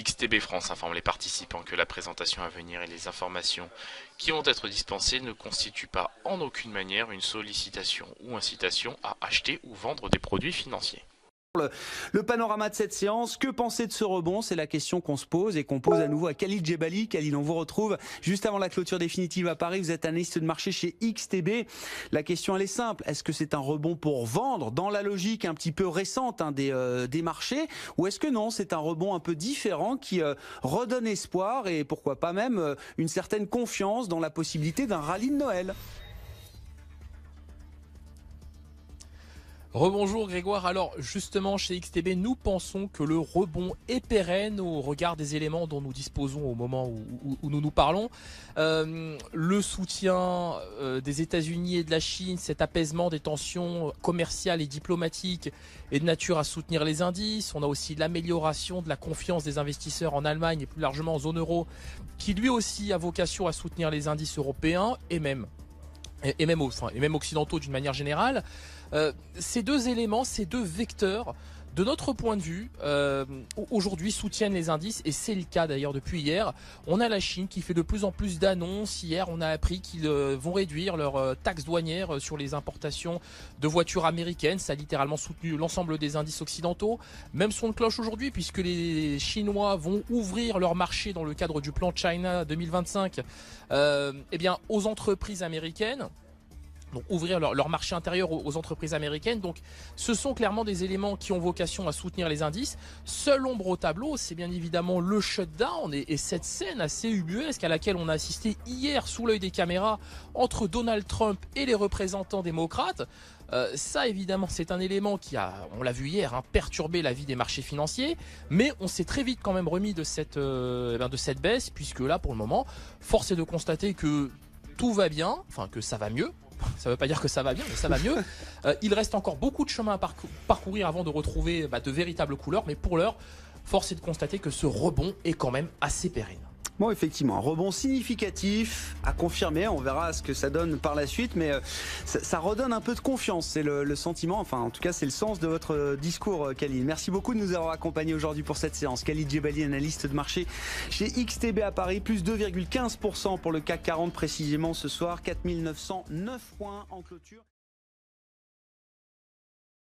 XTB France informe les participants que la présentation à venir et les informations qui vont être dispensées ne constituent pas en aucune manière une sollicitation ou incitation à acheter ou vendre des produits financiers. Le panorama de cette séance, que penser de ce rebond? C'est la question qu'on se pose et qu'on pose à nouveau à Khalid Djebali. Khalid, on vous retrouve juste avant la clôture définitive à Paris. Vous êtes analyste de marché chez XTB. La question, elle est simple. Est-ce que c'est un rebond pour vendre dans la logique un petit peu récente des marchés? Ou est-ce que non, c'est un rebond un peu différent qui redonne espoir et pourquoi pas même une certaine confiance dans la possibilité d'un rallye de Noël? Rebonjour Grégoire, alors justement chez XTB nous pensons que le rebond est pérenne au regard des éléments dont nous disposons au moment où nous parlons. Le soutien des États-Unis et de la Chine, cet apaisement des tensions commerciales et diplomatiques est de nature à soutenir les indices. On a aussi l'amélioration de la confiance des investisseurs en Allemagne et plus largement en zone euro qui lui aussi a vocation à soutenir les indices européens et même occidentaux d'une manière générale. Ces deux éléments, ces deux vecteurs, de notre point de vue, aujourd'hui soutiennent les indices et c'est le cas d'ailleurs depuis hier. On a la Chine qui fait de plus en plus d'annonces. Hier, on a appris qu'ils vont réduire leurs taxes douanières sur les importations de voitures américaines. Ça a littéralement soutenu l'ensemble des indices occidentaux. Même son de cloche aujourd'hui puisque les Chinois vont ouvrir leur marché dans le cadre du plan China 2025 aux entreprises américaines. Donc ouvrir leur marché intérieur aux entreprises américaines. Donc ce sont clairement des éléments qui ont vocation à soutenir les indices. Seule ombre au tableau, c'est bien évidemment le shutdown et cette scène assez ubuesque à laquelle on a assisté hier sous l'œil des caméras entre Donald Trump et les représentants démocrates. Ça évidemment c'est un élément qui a, on l'a vu hier, perturbé la vie des marchés financiers, mais on s'est très vite quand même remis de cette baisse puisque là pour le moment, force est de constater que tout va bien, enfin que ça va mieux. Ça ne veut pas dire que ça va bien, mais ça va mieux. Il reste encore beaucoup de chemin à parcourir avant de retrouver de véritables couleurs. Mais pour l'heure, force est de constater que ce rebond est quand même assez pérenne. Bon, effectivement, un rebond significatif à confirmer. On verra ce que ça donne par la suite, mais ça redonne un peu de confiance. C'est le sentiment, enfin, en tout cas, c'est le sens de votre discours, Khalid. Merci beaucoup de nous avoir accompagnés aujourd'hui pour cette séance. Khalid Djebali, analyste de marché chez XTB à Paris, plus 2,15% pour le CAC 40 précisément ce soir, 4909 points en clôture.